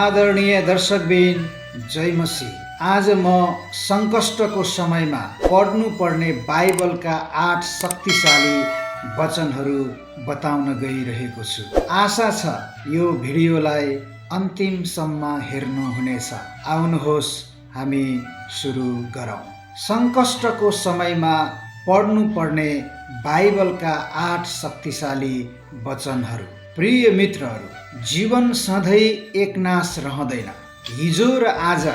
आदरणीय दर्शकबिन, जय मसीह। आज म सङ्कष्टको समयमा पढ्नुपर्ने बाइबलका 8 शक्तिशाली वचनहरू बताउन गइरहेको छु। आशा छ यो भिडियोलाई अन्तिमसम्म हेर्नुहुनेछ। आउनुहोस् हामी सुरु गरौँ। सङ्कष्टको समयमा पढ्नुपर्ने बाइबलका 8 शक्तिशाली वचनहरू। प्रिय मित्रहरू, जीवन सधैँ एकनास रहँदैन। हिजो र आज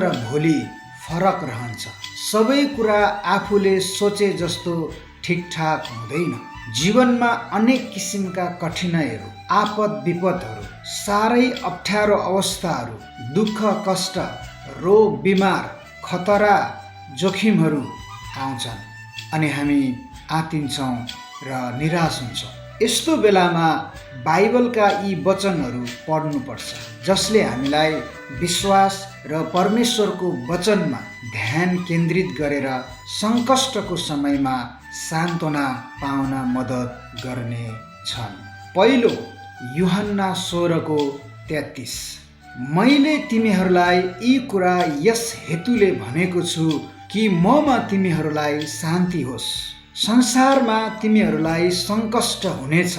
र भोलि फरक रहन्छ। सबै कुरा आफूले सोचे जस्तो ठिकठाक हुँदैन। जीवनमा अनेक किसिमका कठिनाइहरू, आपद विपदहरू, साह्रै अप्ठ्यारो अवस्थाहरू, दुःख कष्ट, रोग बिमार, खतरा, जोखिमहरू आउँछन् अनि हामी आत्तिन्छौँ र निराश हुन्छौँ। यस्तो बेलामा बाइबलका यी वचनहरू पढ्नुपर्छ, जसले हामीलाई विश्वास र परमेश्वरको वचनमा ध्यान केन्द्रित गरेर सङ्कष्टको समयमा सान्त्वना पाउन मद्दत गर्ने छन्। पहिलो, यूहन्ना 16:33। मैले तिमीहरूलाई यी कुरा यस हेतुले भनेको छु कि ममा तिमीहरूलाई शान्ति होस्। संसारमा तिमीहरूलाई सङ्कष्ट हुनेछ,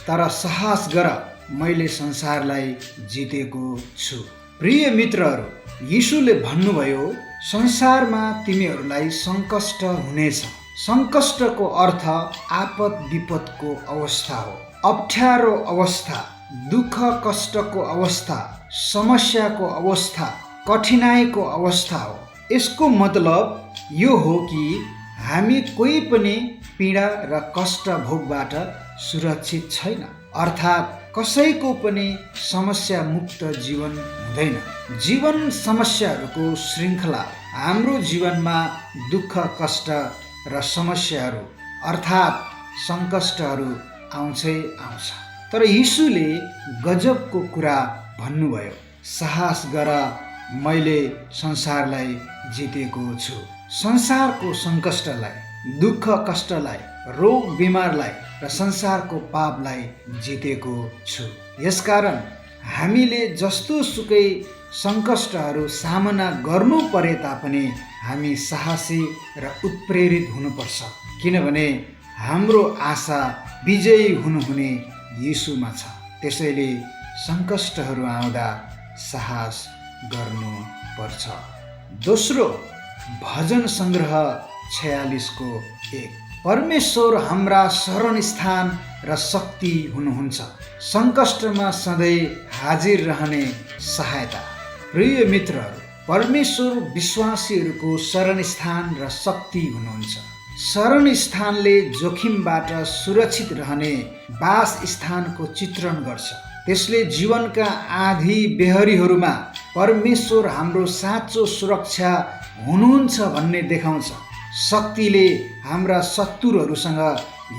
तर साहस गर, मैले संसारलाई जितेको छु। प्रिय मित्रहरू, यीशुले भन्नुभयो संसारमा तिमीहरूलाई सङ्कष्ट हुनेछ। सङ्कष्टको अर्थ आपद विपदको अवस्था हो, अप्ठ्यारो अवस्था, दुःख कष्टको अवस्था, समस्याको अवस्था, कठिनाइको अवस्था हो। यसको मतलब यो हो कि हामी कोही पनि पीडा र कष्ट भोगबाट सुरक्षित छैन, अर्थात् कसैको पनि समस्या मुक्त जीवन हुँदैन। जीवन समस्याहरूको श्रृङ्खला। हाम्रो जीवनमा दुःख कष्ट र समस्याहरू अर्थात् सङ्कष्टहरू आउँछै आउँछ। तर यीशुले गजबको कुरा भन्नुभयो, साहस गर, मैले संसारलाई जितेको छु। संसारको सङ्कष्टलाई, दुःख कष्टलाई, रोग बिमारलाई र संसारको पापलाई जितेको छु। यसकारण हामीले जस्तो सुकै सङ्कष्टहरू सामना गर्नु परे तापनि हामी साहसी र उत्प्रेरित हुनुपर्छ, किनभने हाम्रो आशा विजयी हुनुहुने यीशुमा छ। त्यसैले सङ्कष्टहरू आउँदा साहस गर्नुपर्छ। दोस्रो, भजन सङ्ग्रह 46:1। परमेश्वर हाम्रा शरण स्थान र शक्ति हुनुहुन्छ, सङ्कष्टमा सधैँ हाजिर रहने सहायता। प्रिय मित्रहरू, परमेश्वर विश्वासीहरूको शरण स्थान र शक्ति हुनुहुन्छ। शरण स्थानले जोखिमबाट सुरक्षित रहने वास स्थानको चित्रण गर्छ। त्यसले जीवनका आँधी बेहरीहरूमा परमेश्वर हाम्रो साँचो सुरक्षा हुनुहुन्छ भन्ने देखाउँछ। शक्तिले हाम्रा शत्रुहरूसँग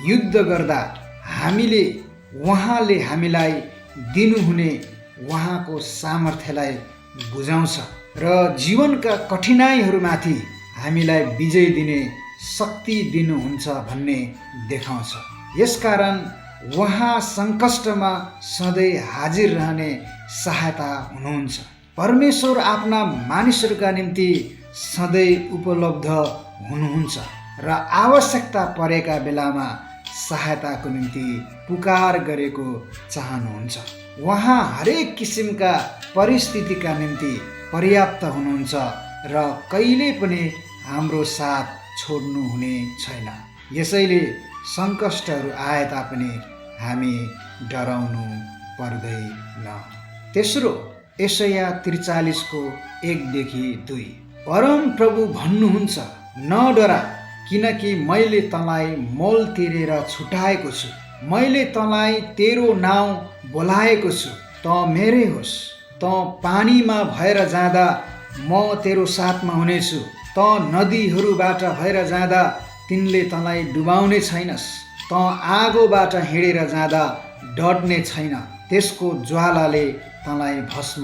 युद्ध गर्दा उहाँले हामीलाई दिनुहुने उहाँको सामर्थ्यलाई बुझाउँछ र जीवनका कठिनाइहरूमाथि हामीलाई विजय दिने शक्ति दिनुहुन्छ भन्ने देखाउँछ। यसकारण उहाँ सङ्कष्टमा सधैँ हाजिर रहने सहायता हुनुहुन्छ। परमेश्वर आफ्ना मानिसहरूका निम्ति सधैँ उपलब्ध हुनुहुन्छ र आवश्यकता परेका बेलामा सहायताको निम्ति पुकार गरेको चाहनुहुन्छ। उहाँ हरेक किसिमका परिस्थितिका निम्ति पर्याप्त हुनुहुन्छ र कहिले पनि हाम्रो साथ छोड्नुहुने छैन। यसैले सङ्कष्टहरू आए तापनि हामी डराउनु पर्दैन। तेस्रो, यशाया 43:1-2। परम प्रभु भन्नुहुन्छ, नडरा, किनकि मैले तँलाई मोल तिरेर छुटाएको छु। मैले तँलाई तेरो नाउँ बोलाएको छु। तँ मेरै होस्। तँ पानीमा भएर जाँदा म तेरो साथमा हुनेछु। तँ नदीहरूबाट भएर जाँदा तिनले तँलाई डुबाउने छैनस्। तँ आगोबाट हिँडेर जाँदा डढ्ने छैन, त्यसको ज्वालाले तँलाई भस्म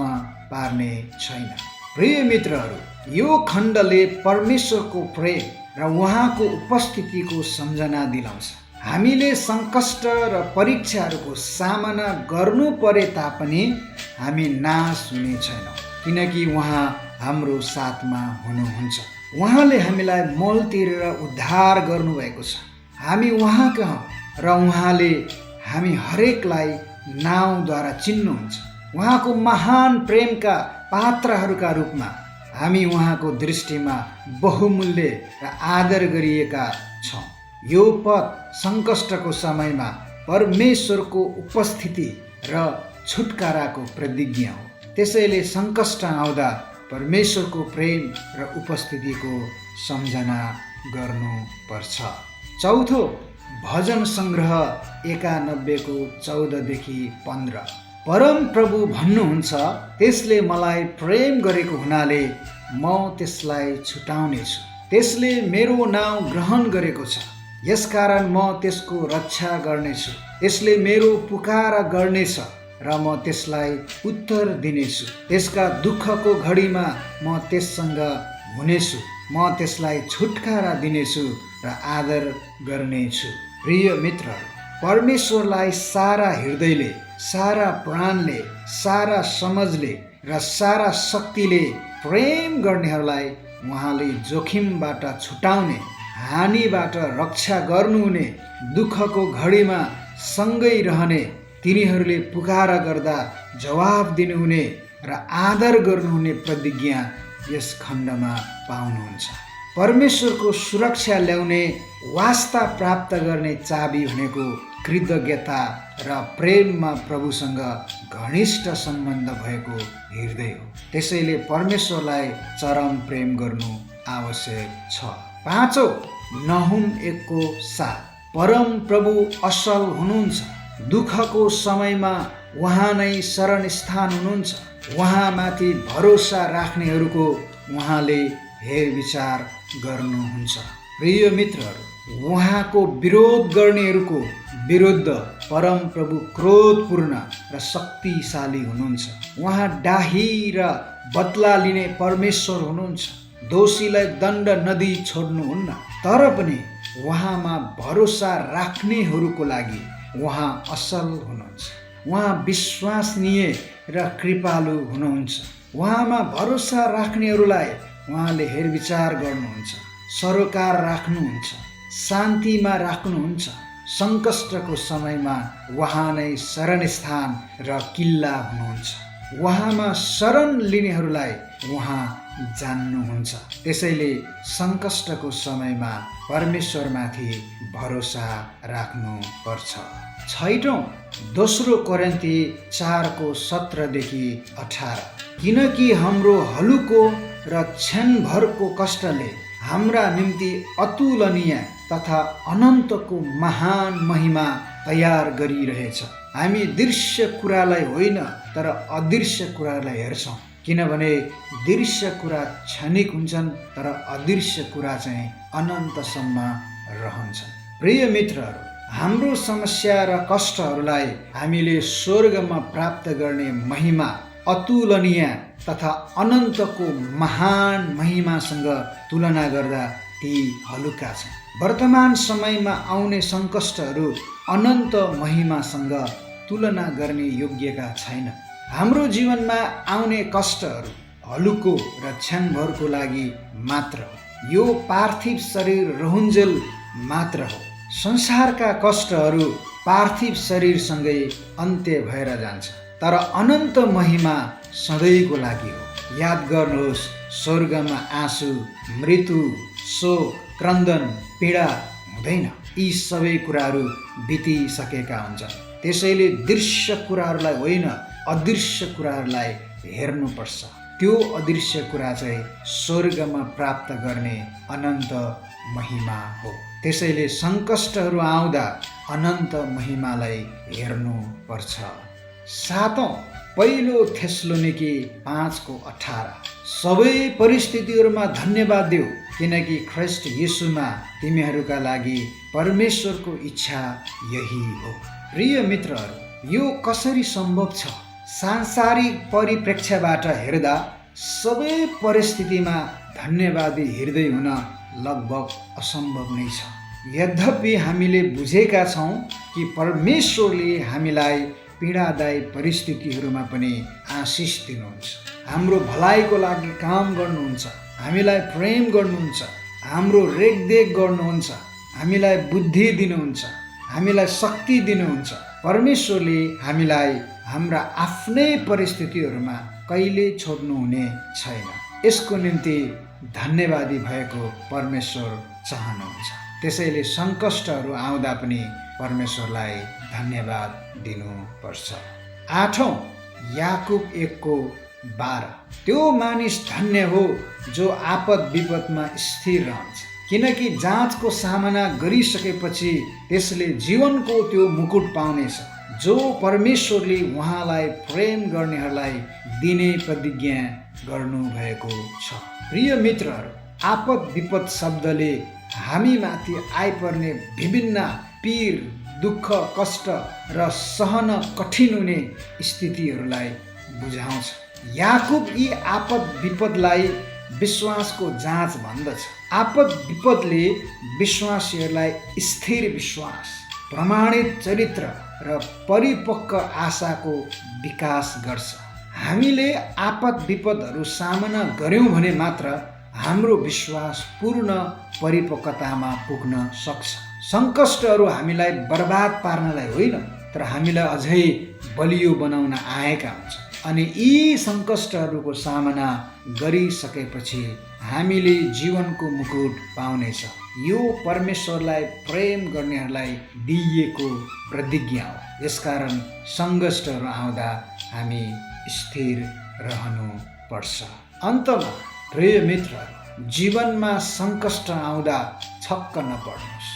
पार्ने छैन। प्रिय मित्रहरू, यो खण्डले परमेश्वरको प्रेम र उहाँको उपस्थितिको सम्झना दिलाउँछ। हामीले सङ्कष्ट र परीक्षाहरूको सामना गर्नु परे तापनि हामी नाश हुने छैनौँ, किनकि उहाँ हाम्रो साथमा हुनुहुन्छ। उहाँले हामीलाई मोल तिरेर उद्धार गर्नुभएको छ। हामी उहाँका हौँ र उहाँले हामी हरेकलाई नाउँद्वारा चिन्नुहुन्छ। उहाँको महान प्रेमका पात्रहरूका रूपमा हामी उहाँको दृष्टिमा बहुमूल्य र आदर गरिएका छौँ। यो पद सङ्कष्टको समयमा परमेश्वरको उपस्थिति र छुटकाराको प्रतिज्ञा हो। त्यसैले सङ्कष्ट आउँदा परमेश्वरको प्रेम र उपस्थितिको सम्झना गर्नुपर्छ। चौथो, भजन सङ्ग्रह 91को 14देखि 15। परम प्रभु भन्नुहुन्छ, त्यसले मलाई प्रेम गरेको हुनाले म त्यसलाई छुटाउनेछु। त्यसले मेरो नाउँ ग्रहण गरेको छ, यसकारण म त्यसको रक्षा गर्नेछु। त्यसले मेरो पुकार गर्नेछ र म त्यसलाई उत्तर दिनेछु। त्यसका दुःखको घडीमा म त्यससँग हुनेछु। म त्यसलाई छुटकारा दिनेछु र आदर गर्नेछु। प्रिय मित्रहरू, परमेश्वरलाई सारा हृदयले, सारा प्राणले, सारा समझले र सारा शक्तिले प्रेम गर्नेहरूलाई उहाँले जोखिमबाट छुटाउने, हानिबाट रक्षा गर्नुहुने, दुःखको घडीमा सँगै रहने, तिनीहरूले पुकार गर्दा जवाब दिनुहुने र आदर गर्नुहुने प्रतिज्ञा यस खण्डमा पाउनुहुन्छ। परमेश्वरको सुरक्षा ल्याउने, वास्ता प्राप्त गर्ने चाबी भनेको कृतज्ञता र प्रेममा प्रभुसँग घनिष्ठ सम्बन्ध भएको हृदय हो। त्यसैले परमेश्वरलाई चरम प्रेम गर्नु आवश्यक छ। पाँचौँ, नहुम 1:7। परम प्रभु असल हुनुहुन्छ। दुःखको समयमा उहाँ नै शरण स्थान हुनुहुन्छ। उहाँमाथि भरोसा राख्नेहरूको उहाँले हेरविचार गर्नुहुन्छ। प्रिय मित्रहरू, उहाँको विरोध गर्नेहरूको विरुद्ध परम प्रभु क्रोधपूर्ण र शक्तिशाली हुनुहुन्छ। उहाँ डाही र बदला लिने परमेश्वर हुनुहुन्छ। दोषीलाई दण्ड नदिई छोड्नुहुन्न, तर पनि उहाँमा भरोसा राख्नेहरूको लागि उहाँ असल हुनुहुन्छ। उहाँ विश्वसनीय र कृपालु हुनुहुन्छ। उहाँमा भरोसा राख्नेहरूलाई उहाँले हेरविचार गर्नुहुन्छ, सरोकार राख्नुहुन्छ, शान्तिमा राख्नुहुन्छ। सङ्कष्टको समयमा उहाँ नै शरणस्थान र किल्ला हुनुहुन्छ। उहाँमा शरण लिनेहरूलाई उहाँ जान्नुहुन्छ। त्यसैले सङ्कष्टको समयमा परमेश्वरमाथि भरोसा राख्नुपर्छ। छैटौँ, 2 कोरिन्थी 4:17देखि 18। किनकि हाम्रो हलुको र क्षणभरको कष्टले हाम्रा निम्ति अतुलनीय तथा अनन्तको महान महिमा तयार गरिरहेछ। हामी दृश्य कुरालाई होइन, तर अदृश्य कुरालाई हेर्छौँ, किनभने दृश्य कुरा क्षणिक हुन्छन्, तर अदृश्य कुरा चाहिँ अनन्तसम्म रहन्छन्। प्रिय मित्रहरू, हाम्रो समस्या र कष्टहरूलाई हामीले स्वर्गमा प्राप्त गर्ने महिमा अतुलनीय तथा अनन्तको महान महिमासँग तुलना गर्दा ती हलुका छन्। वर्तमान समयमा आउने सङ्कष्टहरू अनन्त महिमासँग तुलना गर्ने योग्यका छैन। हाम्रो जीवनमा आउने कष्टहरू हलुको र क्षणभरको लागि मात्र हो। यो पार्थिव शरीर रहन्जेल मात्र हो। संसारका कष्टहरू पार्थिव शरीरसँगै अन्त्य भएर जान्छ, तर अनन्त महिमा सधैँको लागि हो। याद गर्नुहोस्, स्वर्गमा आँसु, मृत्यु, शोक, क्रन्दन, पीडा हुँदैन। यी सबै कुराहरू बितिसकेका हुन्छन्। त्यसैले दृश्य कुराहरूलाई होइन, अदृश्य कुराहरूलाई हेर्नुपर्छ। त्यो अदृश्य कुरा चाहिँ स्वर्गमा प्राप्त गर्ने अनन्त महिमा हो। त्यसैले सङ्कष्टहरू आउँदा अनन्त महिमालाई हेर्नुपर्छ। 7औँ, 1 थेसलोनिकी 5:18। सबै परिस्थितिहरूमा धन्यवाद देऊ, किनकि ख्रीष्ट येशूमा तिमीहरूका लागि परमेश्वरको इच्छा यही हो। प्रिय मित्रहरू, यो कसरी सम्भव छ? सांसारिक परिप्रेक्ष्यबाट हेर्दा सबै परिस्थितिमा धन्यवादी हृदय हुन लगभग असम्भव नै छ। यद्यपि हामीले बुझेका छौँ कि परमेश्वरले हामीलाई पीडादायी परिस्थितिहरूमा पनि आशिष दिनुहुन्छ। हाम्रो भलाइको लागि काम गर्नुहुन्छ, हामीलाई प्रेम गर्नुहुन्छ, हाम्रो रेखदेख गर्नुहुन्छ, हामीलाई बुद्धि दिनुहुन्छ, हामीलाई शक्ति दिनुहुन्छ। परमेश्वरले हामीलाई हाम्रा आफ्नै परिस्थितिहरूमा कहिले छोड्नुहुने छैन। यसको निम्ति धन्यवादी भएको परमेश्वर चाहनुहुन्छ। त्यसैले सङ्कष्टहरू आउँदा पनि परमेश्वरलाई धन्यवाद दिनुपर्छ। 8औं याकुब 1:12 त्यो मानिस धन्य हो जो आपद विपदमा स्थिर रहन्छ, किनकि जाँचको सामना गरिसकेपछि त्यसले जीवनको त्यो मुकुट पाउनेछ जो परमेश्वरले उहाँलाई प्रेम गर्नेहरूलाई दिने प्रतिज्ञा गर्नुभएको छ। प्रिय मित्रहरू, आपद विपद शब्दले हामीमाथि आइपर्ने विभिन्न पीर, दुःख, कष्ट र सहन कठिन हुने स्थितिहरूलाई बुझाउँछ। याकुब यी आपद विपदलाई विश्वासको जाँच भन्दछ। आपद विपदले विश्वासीहरूलाई स्थिर विश्वास, प्रमाणित चरित्र र परिपक्व आशाको विकास गर्छ। हामीले आपद विपदहरू सामना गर्यौँ भने मात्र हाम्रो विश्वास पूर्ण परिपक्वतामा पुग्न सक्छ। सङ्कष्टहरू हामीलाई बर्बाद पार्नलाई होइन, तर हामीलाई अझै बलियो बनाउन आएका हुन्छन्। अनि यी सङ्कष्टहरूको सामना गरिसकेपछि हामीले जीवनको मुकुट पाउनेछ। यो परमेश्वरलाई प्रेम गर्नेहरूलाई दिइएको प्रतिज्ञा हो। यसकारण सङ्कष्टहरू आउँदा हामी स्थिर रहनुपर्छ। अन्तमा प्रिय मित्रहरू, जीवनमा सङ्कष्ट आउँदा छक्क नपर्नुहोस्,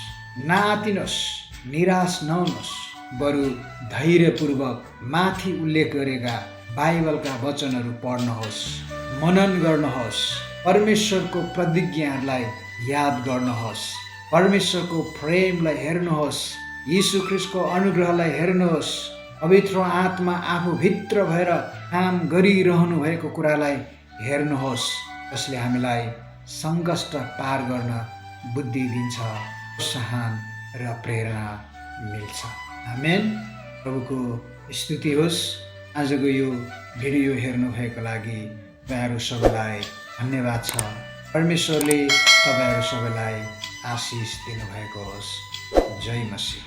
नआत्तिनुहोस्, निराश नहुनुहोस्, बरु धैर्यपूर्वक माथि उल्लेख गरेका बाइबलका वचनहरू पढ्नुहोस्, मनन गर्नुहोस्, परमेश्वरको प्रतिज्ञाहरूलाई याद गर्नुहोस्, परमेश्वरको प्रेमलाई हेर्नुहोस्, यीशु ख्रीष्टको अनुग्रहलाई हेर्नुहोस्, पवित्र आत्मा आफूभित्र भएर काम गरिरहनु भएको कुरालाई हेर्नुहोस्, जसले हामीलाई सङ्कष्ट पार गर्न बुद्धि दिन्छ, प्रोत्साहन र प्रेरणा मिल्छ। आमेन। प्रभुको स्तुति होस्। आजको यो भिडियो हेर्नुभएको लागि तपाईँहरू सबैलाई धन्यवाद छ। परमेश्वरले तपाईँहरू सबैलाई आशिष दिनुभएको होस्। जय मसीह।